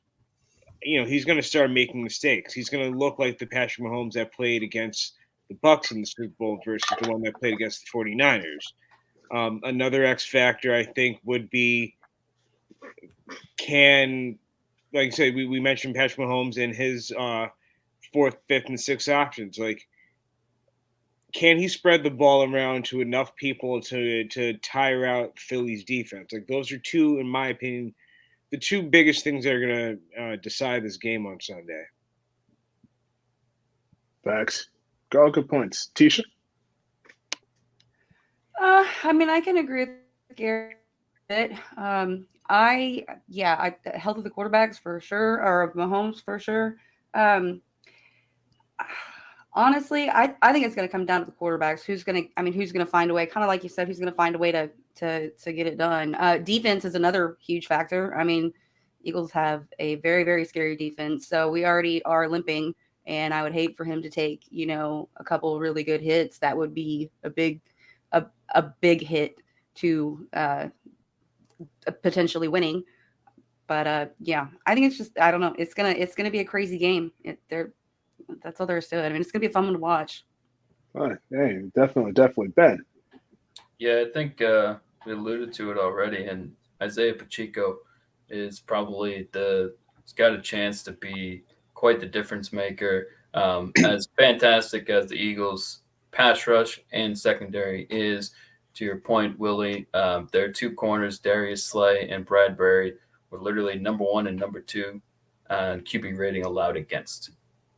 S2: he's going to start making mistakes. He's going to look like the Patrick Mahomes that played against the Bucs in the Super Bowl versus the one that played against the 49ers. Another X factor, I think, would be, like I said, we mentioned Patrick Mahomes and his 4th, 5th, and 6th options. Like, can he spread the ball around to enough people to tire out Philly's defense? Like, those are two, in my opinion, the two biggest things that are going to decide this game on Sunday.
S1: Facts. All good points. Tisha?
S3: I mean, I can agree with Gary. The health of the quarterbacks for sure, or of Mahomes for sure. Honestly, I think it's going to come down to the quarterbacks. Who's going to find a way? Kind of like you said, who's going to find a way to get it done? Defense is another huge factor. I mean, Eagles have a very, very scary defense, so we already are limping. And I would hate for him to take, a couple really good hits. That would be a big hit to potentially winning. But I think it's just, I don't know. It's gonna be a crazy game. That's all there is to it. I mean, it's gonna be a fun one to watch.
S1: All right, hey, definitely, Ben.
S4: Yeah, I think we alluded to it already, and Isaiah Pacheco is probably he's got a chance to be quite the difference maker. As fantastic as the Eagles' pass rush and secondary is, to your point, Willie, their 2 corners, Darius Slay and Bradbury, were literally number 1 and number 2 QB rating allowed against.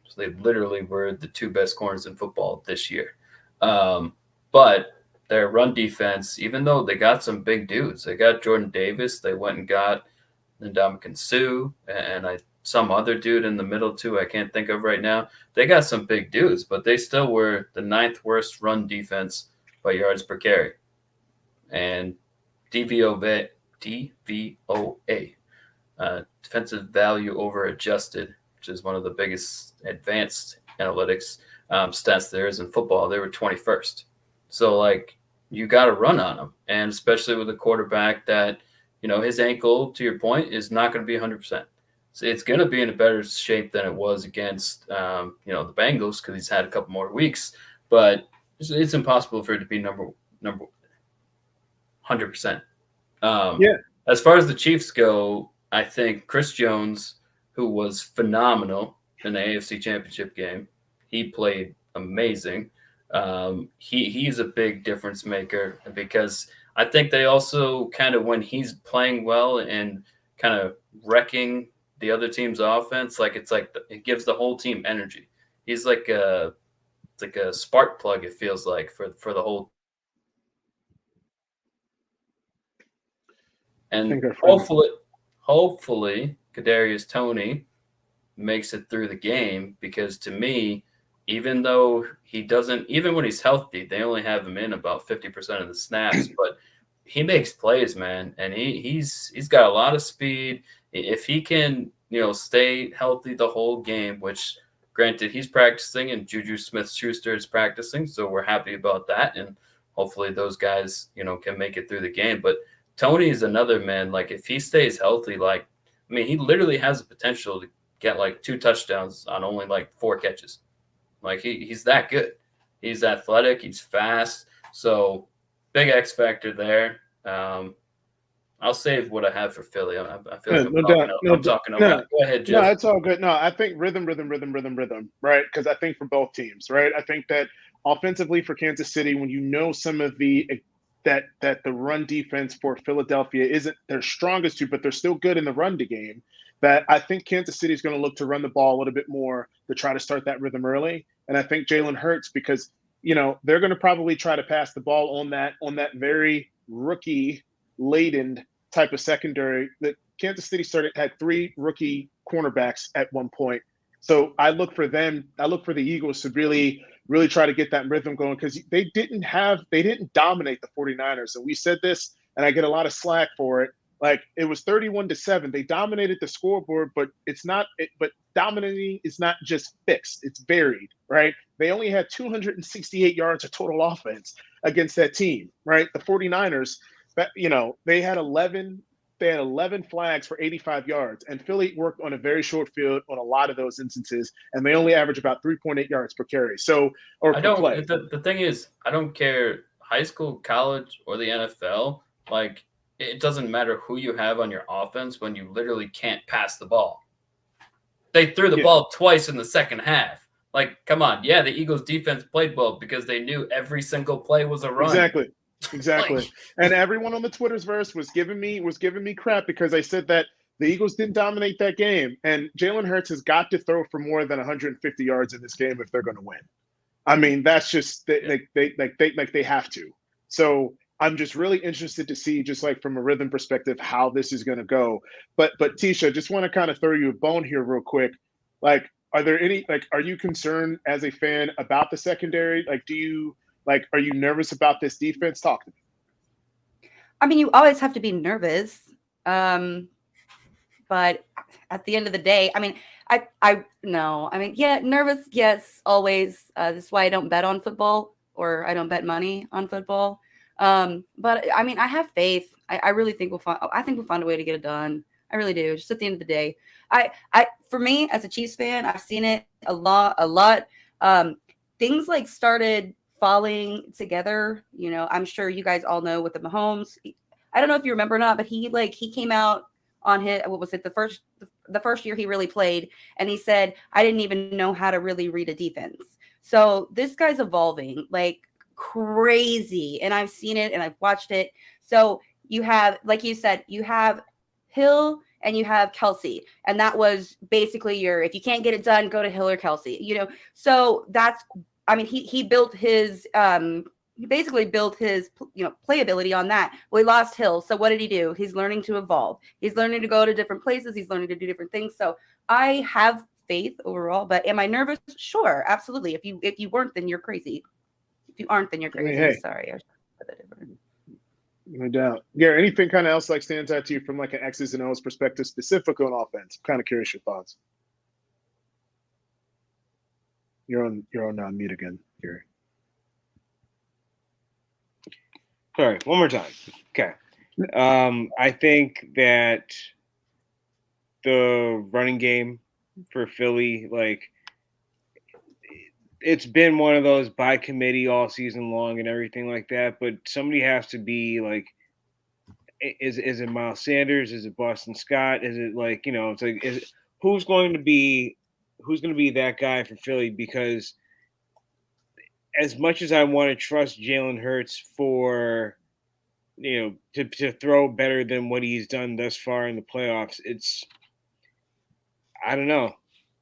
S4: So they literally were the 2 best corners in football this year. But their run defense, even though they got some big dudes, they got Jordan Davis, they went and got Ndamukong Suh, and some other dude in the middle too. I can't think of right now. They got some big dudes, but they still were the 9th worst run defense by yards per carry, and DVOA, defensive value over adjusted, which is one of the biggest advanced analytics stats there is in football. They were 21st. So like you got to run on them, and especially with a quarterback that, you know, his ankle, to your point, is not going to be 100%. So it's going to be in a better shape than it was against, you know, the Bengals, because he's had a couple more weeks. But it's impossible for it to be number 100%. As far as the Chiefs go, I think Chris Jones, who was phenomenal in the AFC Championship game, he played amazing. He's a big difference maker, because I think they also kind of, when he's playing well and kind of wrecking the other team's offense, like it gives the whole team energy. He's like a spark plug, it feels like, for the whole. And hopefully Kadarius Toney makes it through the game, because to me, even though even when he's healthy, they only have him in about 50% of the snaps, but he makes plays, man, and he's got a lot of speed. If he can, you know, stay healthy the whole game, which granted he's practicing and Juju Smith-Schuster is practicing, so we're happy about that, and hopefully those guys, you know, can make it through the game. But Tony is another man. Like if he stays healthy, like, I mean, he literally has the potential to get like 2 touchdowns on only like 4 catches. Like he's that good. He's athletic. He's fast. So big X factor there. I'll save what I have for Philly. I feel like I'm talking about. Go ahead, Jeff.
S1: No, it's all good. No, I think rhythm, right? Because I think for both teams, right? I think that offensively for Kansas City, when you know some of the that the run defense for Philadelphia isn't their strongest suit, but they're still good in the run game, that I think Kansas City is going to look to run the ball a little bit more to try to start that rhythm early. And I think Jalen Hurts, because, you know, they're going to probably try to pass the ball on that very rookie laden type of secondary that Kansas City had 3 rookie cornerbacks at one point. So I look for the Eagles to really try to get that rhythm going, because they didn't dominate the 49ers. And we said this, and I get a lot of slack for it. Like it was 31-7. They dominated the scoreboard, but but dominating is not just fixed. It's varied, right? They only had 268 yards of total offense against that team, right? The 49ers, you know, they had 11 flags for 85 yards, and Philly worked on a very short field on a lot of those instances, and they only average about 3.8 yards per carry. So, or per play.
S4: The thing is, I don't care high school, college, or the NFL. Like, it doesn't matter who you have on your offense when you literally can't pass the ball. They threw the ball twice in the second half. Like, come on. Yeah, the Eagles defense played well because they knew every single play was a run.
S1: Exactly. Like, and everyone on the Twitterverse was giving me crap because I said that the Eagles didn't dominate that game, and Jalen Hurts has got to throw for more than 150 yards in this game if they're going to win. I mean, that's just they have to. So I'm just really interested to see, just like from a rhythm perspective, how this is going to go. But Tisha, just want to kind of throw you a bone here real quick. Like, are you concerned as a fan about the secondary? Like, are you nervous about this defense? Talk to me.
S3: I mean, you always have to be nervous. But at the end of the day, I mean, nervous. Yes, always. This is why I don't bet on football, or I don't bet money on football. But I mean, I have faith. I really think we'll find a way to get it done. I really do. Just at the end of the day, for me as a Chiefs fan, I've seen it a lot. Things like started falling together. You know, I'm sure you guys all know with the Mahomes. I don't know if you remember or not, but he came out on the first year he really played, and he said, I didn't even know how to really read a defense. So this guy's evolving like crazy, and I've seen it and I've watched it. So you have, like you said, you have Hill and you have Kelsey, and that was basically if you can't get it done, go to Hill or Kelsey, you know. So that's I mean, he built his he basically built his playability on that. Well, he lost Hill, so what did he do? He's learning to evolve. He's learning to go to different places. He's learning to do different things. So I have faith overall, but am I nervous? Sure, absolutely. If you weren't, then you're crazy. If you aren't, then you're crazy.
S1: Hey.
S3: Sorry, I said that different.
S1: No doubt. Gary, anything kind of else like stands out to you from like an X's and O's perspective, specific on offense? I'm kind of curious your thoughts. You're on mute again, Gary.
S2: Sorry, one more time. Okay. I think that the running game for Philly, like, it's been one of those by committee all season long and everything like that. But somebody has to be like, is it Miles Sanders? Is it Boston Scott? Is it like, it's like, who's going to be that guy for Philly? Because as much as I want to trust Jalen Hurts for, to throw better than what he's done thus far in the playoffs, I don't know.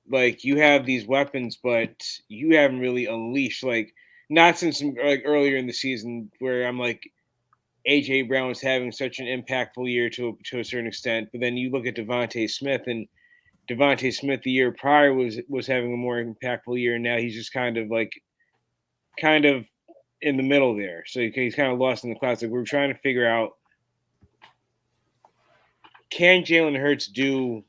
S2: Like, you have these weapons, but you haven't really unleashed, like, not since like earlier in the season where I'm like, AJ Brown was having such an impactful year to a certain extent. But then you look at Devontae Smith, and Devontae Smith the year prior was having a more impactful year, and now he's just kind of in the middle there. So he's kind of lost in the clouds. Like, we're trying to figure out, can Jalen Hurts do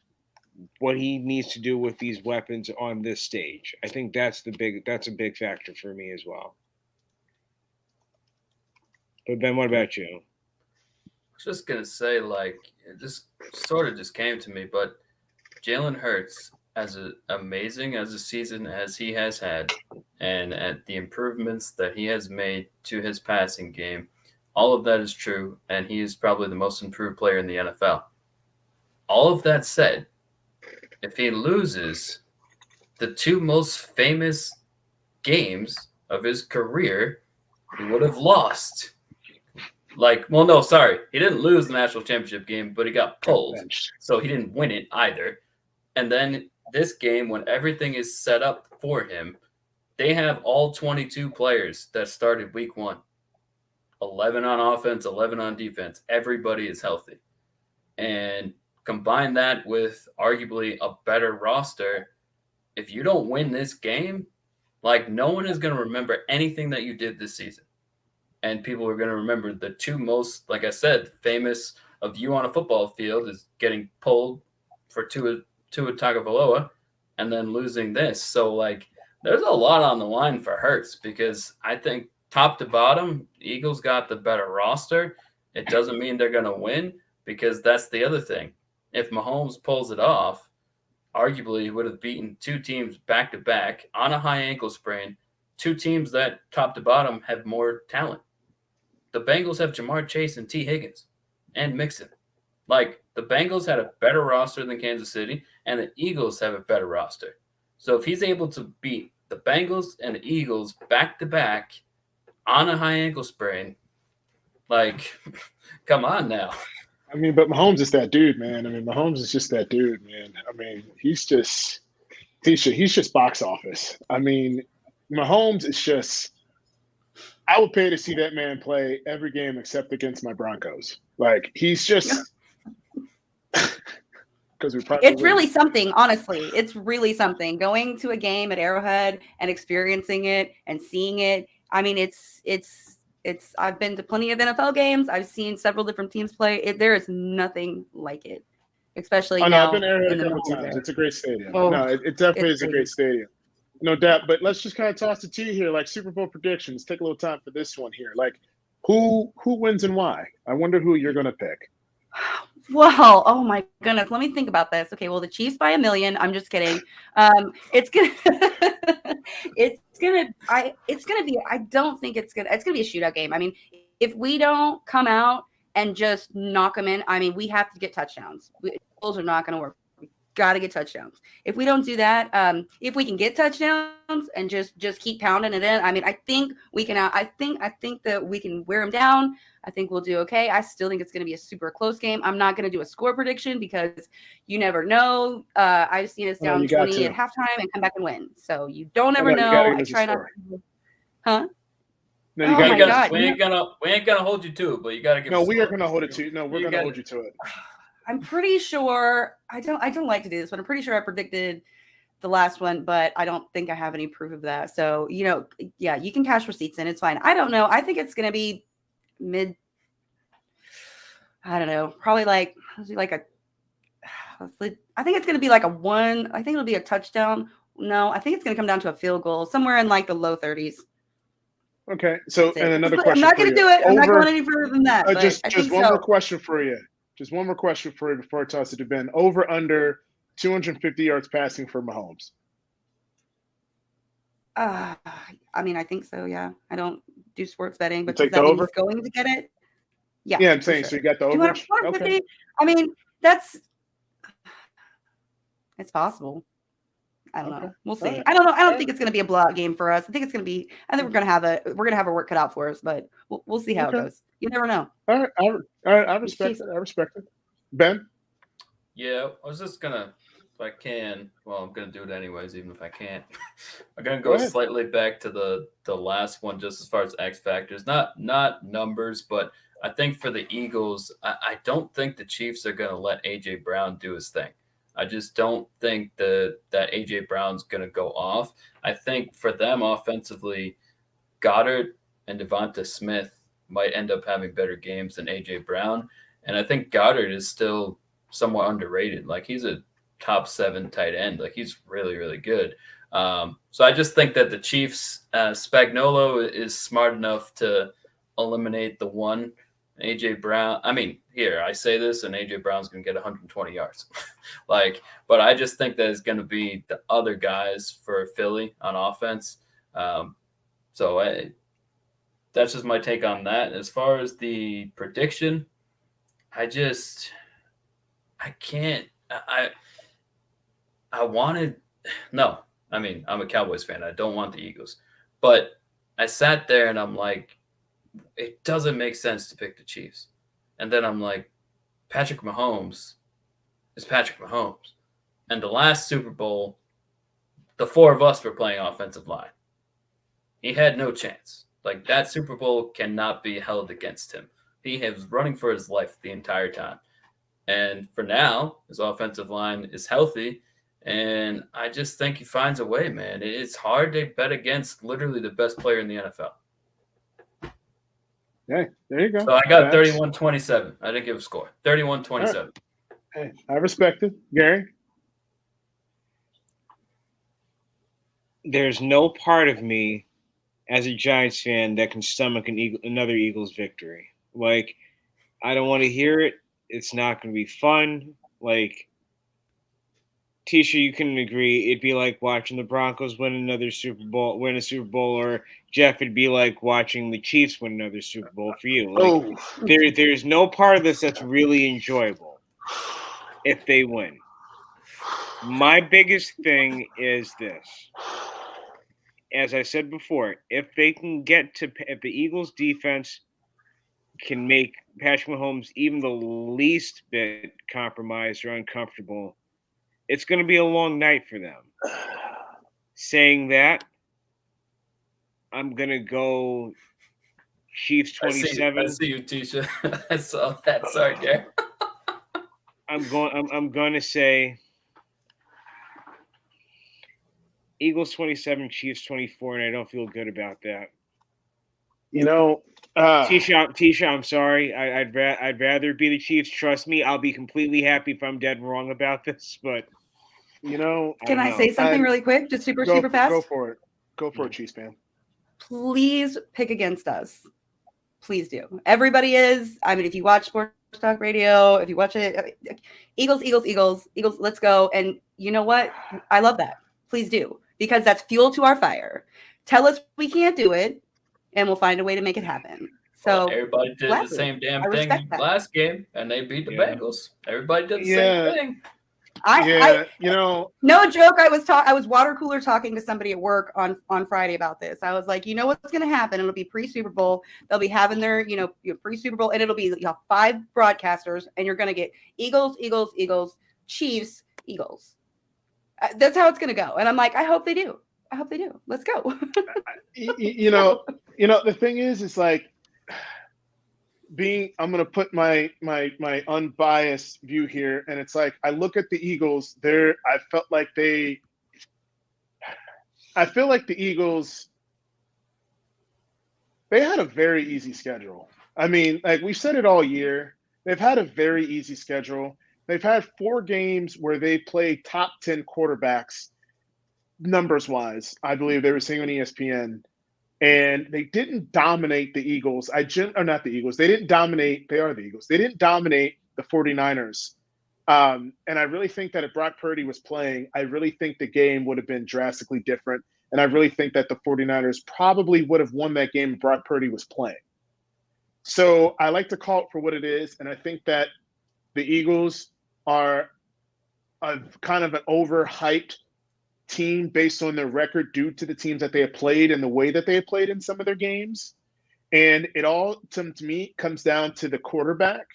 S2: what he needs to do with these weapons on this stage? I think that's a big factor for me as well. But Ben, what about you?
S4: I was just gonna say, like, it just sort of just came to me, but Jalen Hurts, as amazing as a season as he has had, and at the improvements that he has made to his passing game, all of that is true, and he is probably the most improved player in the NFL. All of that said, if he loses the two most famous games of his career, he would have lost. Like, well, no, sorry. He didn't lose the national championship game, but he got pulled. So he didn't win it either. And then this game, when everything is set up for him, they have all 22 players that started week 1. 11 on offense, 11 on defense. Everybody is healthy. And combine that with arguably a better roster. If you don't win this game, like, no one is going to remember anything that you did this season. And people are going to remember the two most, like I said, famous of you on a football field is getting pulled for Tua Tagovailoa and then losing this. So, like, there's a lot on the line for Hurts, because I think top to bottom, Eagles got the better roster. It doesn't mean they're going to win, because that's the other thing. If Mahomes pulls it off, arguably he would have beaten two teams back-to-back on a high ankle sprain, two teams that top to bottom have more talent. The Bengals have Jamar Chase and T. Higgins and Mixon. Like, the Bengals had a better roster than Kansas City, and the Eagles have a better roster. So if he's able to beat the Bengals and the Eagles back-to-back on a high ankle sprain, like, come on now.
S1: I mean, but Mahomes is that dude, man. I mean, Mahomes is just that dude, man. I mean, he's just box office. I mean, Mahomes is just, I would pay to see that man play every game except against my Broncos. Like, he's just, because we probably
S3: it's really something, honestly. It's really something. Going to a game at Arrowhead and experiencing it and seeing it. I mean, it's I've been to plenty of NFL games. I've seen several different teams play. There is nothing like it, especially now.
S1: I've been there a couple times. It's a great stadium.
S3: Oh,
S1: no, it definitely is a great stadium. No doubt. But let's just kind of toss the tea here, like Super Bowl predictions. Take a little time for this one here. Like, who wins and why? I wonder who you're going to pick.
S3: Well, oh my goodness. Let me think about this. Okay, well, the Chiefs by 1 million. I'm just kidding. It's gonna be, I don't think it's gonna be a shootout game. I mean, if we don't come out and just knock them in, I mean, we have to get touchdowns. Goals are not gonna work. got to get touchdowns. If we don't do that, if we can get touchdowns and just keep pounding it in, I mean, I think we can. I think that we can wear them down. I think we'll do okay. I still think it's going to be a super close game. I'm not going to do a score prediction because you never know. I just need us down 20 at halftime and come back and win. So you don't ever know. I try not to. Huh?
S1: No, you gotta,
S4: we ain't gonna hold you to it, but you gotta give.
S1: No, we are gonna hold it to. No, we're gonna hold you to it.
S3: I'm pretty sure I don't like to do this, but I'm pretty sure I predicted the last one, but I don't think I have any proof of that. So, yeah, you can cash receipts in. It's fine. I don't know. I think it's going to be I don't know, probably I think it's going to be like a one. I think it'll be a touchdown. No, I think it's going to come down to a field goal somewhere in like the low 30s.
S1: Okay. So, and another question.
S3: I'm not going to do it. I'm not going any further than that.
S1: Just one more question for you. Just one more question for you before I toss it to Ben. Over under 250 yards passing for Mahomes.
S3: I mean, I think so. Yeah, I don't do sports betting, but
S1: does
S3: that mean
S1: over?
S3: he's going to get it? Yeah.
S1: Yeah, I'm saying so. You got the over.
S3: Okay. I mean, it's possible. I don't know. We'll see. Right. I don't know. I don't think it's going to be a blowout game for us. I think we're going to have a work cut out for us, but we'll see how it goes. You never know.
S1: All right. I respect it. I respect it. Ben?
S4: Yeah, I was just gonna, if I can, well, I'm gonna do it anyways, even if I can't. I'm gonna go slightly back to the last one, just as far as X factors, not numbers, but I think for the Eagles, I don't think the Chiefs are gonna let AJ Brown do his thing. I just don't think that AJ Brown's gonna go off. I think for them offensively, Goddard and Devonta Smith might end up having better games than AJ Brown. And I think Goddard is still somewhat underrated. Like, he's a top 7 tight end. Like, he's really, really good. So I just think that the Chiefs, Spagnuolo is smart enough to eliminate the one. AJ Brown, I mean, here, I say this, and AJ Brown's going to get 120 yards. But I just think that it's going to be the other guys for Philly on offense. That's just my take on that. As far as the prediction, I mean, I'm a Cowboys fan. I don't want the Eagles. But I sat there and I'm like, it doesn't make sense to pick the Chiefs. And then I'm like, Patrick Mahomes is Patrick Mahomes. And the last Super Bowl, the 4 of us were playing offensive line. He had no chance. Like, that Super Bowl cannot be held against him. He was running for his life the entire time. And for now, his offensive line is healthy. And I just think he finds a way, man. It's hard to bet against literally the best player in the NFL.
S1: Hey, there you go.
S4: So I got 31-27. I didn't give a score. 31-27.
S1: Right. Hey, I respect it. Gary?
S2: There's no part of me as a Giants fan that can stomach another Eagles victory. Like, I don't want to hear it. It's not going to be fun. Like, Tisha, you can agree. It'd be like watching the Broncos win a Super Bowl, or Jeff, it'd be like watching the Chiefs win another Super Bowl for you. Like, there's no part of this that's really enjoyable if they win. My biggest thing is this. As I said before, if the Eagles defense can make Patrick Mahomes even the least bit compromised or uncomfortable, it's going to be a long night for them. Saying that, I'm going to go Chiefs 27.
S4: I see you, Tisha. I saw that. Sorry, Gary.
S2: I'm going to say Eagles 27, Chiefs 24, and I don't feel good about that. Tisha, I'm sorry. I'd rather be the Chiefs. Trust me, I'll be completely happy if I'm dead wrong about this. But
S3: can I say something really quick, just super fast?
S1: Go for it. Go for it, Chiefs fan.
S3: Please pick against us. Please do. Everybody is. I mean, if you watch Sports Talk Radio, if you watch it, Eagles, let's go. And you know what? I love that. Please do, because that's fuel to our fire. Tell us we can't do it, and we'll find a way to make it happen. So
S4: everybody did the same damn thing last game, and they beat the Bengals. Everybody did the same thing.
S3: No joke. I was water cooler talking to somebody at work on Friday about this. I was like, you know what's going to happen? It'll be pre-Super Bowl. They'll be having their, pre-Super Bowl, and it'll be 5 broadcasters, and you're going to get Eagles, Chiefs, Eagles. That's how it's going to go. And I'm like, I hope they do. Let's go.
S1: The thing is like I'm going to put my unbiased view here. And it's like, I look at the Eagles there. I feel like the Eagles, they had a very easy schedule. I mean, like we've said it all year. They've had a very easy schedule. They've had 4 games where they play top 10 quarterbacks numbers wise. I believe they were saying on ESPN, and they didn't dominate the Eagles. Not the Eagles. They didn't dominate. They are the Eagles. They didn't dominate the 49ers. And I really think that if Brock Purdy was playing, I really think the game would have been drastically different. And I really think that the 49ers probably would have won that game if Brock Purdy was playing. So I like to call it for what it is. And I think that the Eagles are a kind of an overhyped team based on their record due to the teams that they have played and the way that they have played in some of their games. And it all, to me, comes down to the quarterback.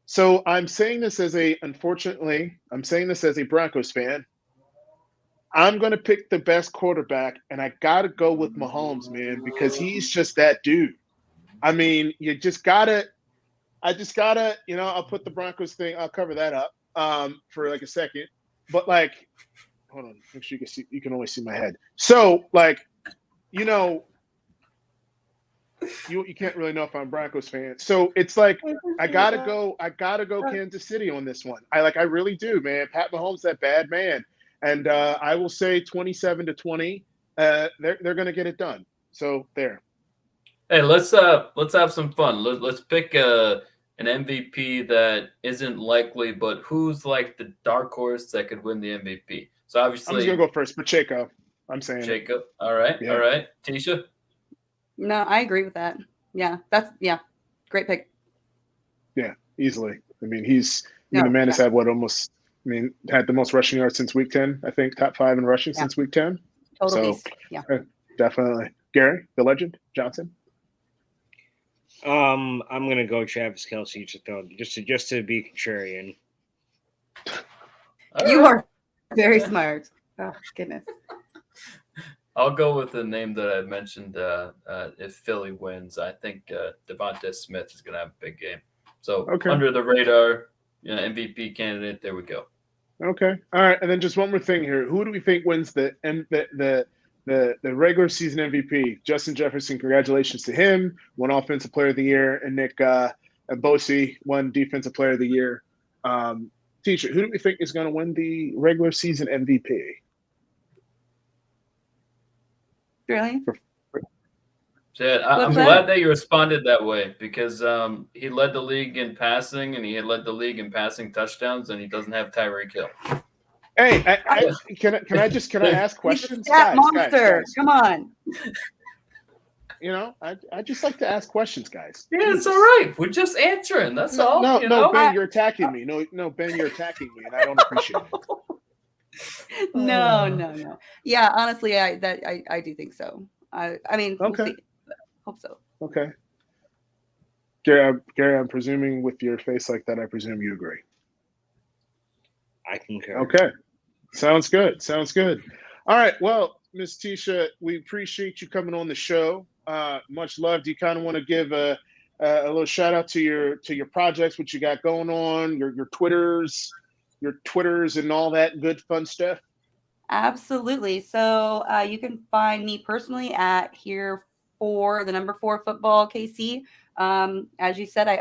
S1: So I'm saying this as a Broncos fan. I'm going to pick the best quarterback, and I got to go with Mahomes, man, because he's just that dude. I mean, I just got to, I'll put the Broncos thing, I'll cover that up for like a second. But like, hold on, make sure you can only see my head. So like, you can't really know if I'm a Broncos fan. So it's like, I gotta go Kansas City on this one. I really do, man. Pat Mahomes, that bad man. And I will say 27-20, they're going to get it done. So there.
S4: Hey, let's have some fun. Let's pick an MVP that isn't likely, but who's like the dark horse that could win the MVP. So obviously,
S1: I'm just gonna go first, Pacheco. I'm saying
S4: Jacob. All right, yeah. All right, Tisha.
S3: No, I agree with that. Yeah, great pick.
S1: Yeah, easily. I mean, the man has had had the most rushing yards since week 10. I think top 5 in rushing since week 10.
S3: Totally.
S1: So, yeah, definitely. Gary, the legend, Johnson.
S2: I'm gonna go Travis Kelce just to be contrarian.
S3: You are very smart. Oh goodness.
S4: I'll go with the name that I mentioned. If Philly wins, I think Devonta Smith is gonna have a big game. So under the radar, MVP candidate. There we go.
S1: Okay. All right. And then just one more thing here. Who do we think wins the regular season MVP? Justin Jefferson, congratulations to him. Won Offensive Player of the Year. And Nick Bosa won Defensive Player of the Year. Teacher, who do we think is going to win the regular season MVP?
S3: Really?
S4: Chad, I'm glad that you responded that way because he led the league in passing and he had led the league in passing touchdowns and he doesn't have Tyreek Hill.
S1: Hey, can I ask questions?
S3: Guys, monster. Come on.
S1: I just like to ask questions, guys.
S4: Yeah, it's all right. We're just answering. That's all.
S1: No, Ben, you're attacking me. No, Ben, you're attacking me, and I don't appreciate it.
S3: No. Yeah, honestly, I do think so. I mean,
S1: okay.
S3: We'll see. Hope so.
S1: Okay. Gary, I'm presuming with your face like that, I presume you agree.
S2: I concur.
S1: Okay. Sounds good. All right. Well, Ms. Tisha, we appreciate you coming on the show. Much love. Do you kind of want to give a little shout out to your projects, what you got going on, your Twitters and all that good fun stuff?
S3: Absolutely. So you can find me personally at here for the number 4 football KC. As you said, I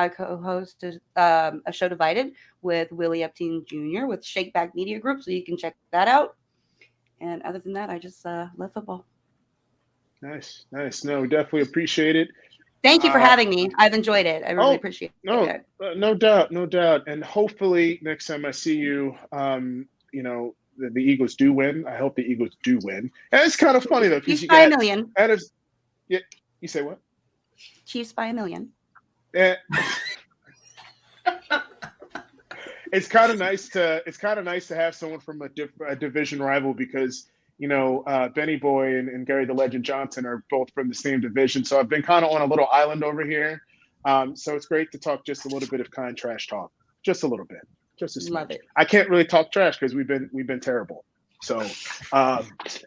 S3: co-host a show Divided with Willie Epstein Jr. with Shakeback Media Group, so you can check that out. And other than that, I just love football.
S1: Nice. No, we definitely appreciate it.
S3: Thank you for having me. I've enjoyed it. I really appreciate it.
S1: No doubt. And hopefully next time I see you, the Eagles do win. I hope the Eagles do win. And it's kind of funny though, because
S3: Chiefs by $1 million.
S1: Yeah, you say what?
S3: Chiefs by $1 million.
S1: it's kind of nice to have someone from a division rival because Benny Boy and Gary the Legend Johnson are both from the same division. So I've been kind of on a little island over here. So it's great to talk just a little bit of kind trash talk, just a little bit, just a smidge.
S3: Love it.
S1: I can't really talk trash because we've been terrible. So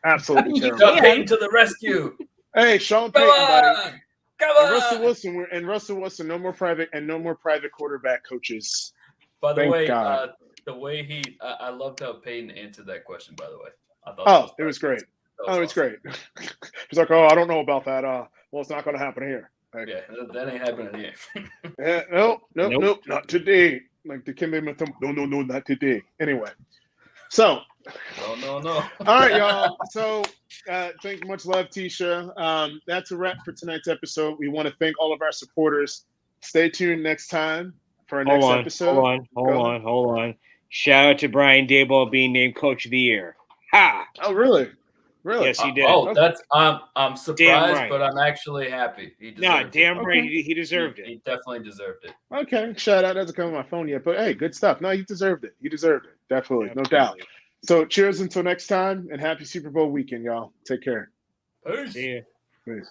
S1: absolutely
S3: You
S1: terrible.
S4: Sean
S3: can.
S4: Payton to the rescue.
S1: Hey, Sean
S4: Come
S1: Payton, buddy.
S4: on. Come
S1: And
S4: on.
S1: Russell Wilson, no more private quarterback coaches.
S4: By the
S1: Thank
S4: way,
S1: God.
S4: the way I loved how Payton answered that question, by the way. I thought
S1: Oh, it was great.
S4: that was
S1: It's
S4: awesome.
S1: great. He's like, oh, I don't know about that. Well, it's not going to happen here. Like,
S4: Yeah, that ain't happening here.
S1: Nope, not today. Like the Kimbe Matum, no, not today. Anyway, so
S4: No.
S1: all right, y'all. So thank much love, Tisha. That's a wrap for tonight's episode. We want to thank all of our supporters. Stay tuned next time for our next episode.
S2: Hold on. Shout out to Brian Daboll being named Coach of the Year. Ha!
S1: Oh, really? Really?
S2: Yes, he did.
S4: That's I'm surprised,
S2: right.
S4: but I'm actually happy. He
S2: No,
S4: deserved
S2: damn
S4: it.
S2: right.
S1: Okay.
S2: He deserved it.
S4: He definitely deserved it.
S1: Okay. Shout out. Doesn't come on my phone yet, but hey, good stuff. No, he deserved it. He deserved it. Definitely. No doubt.
S2: Absolutely.
S1: So cheers until next time and happy Super Bowl weekend, y'all. Take care.
S4: Peace.
S2: See ya.
S1: Peace.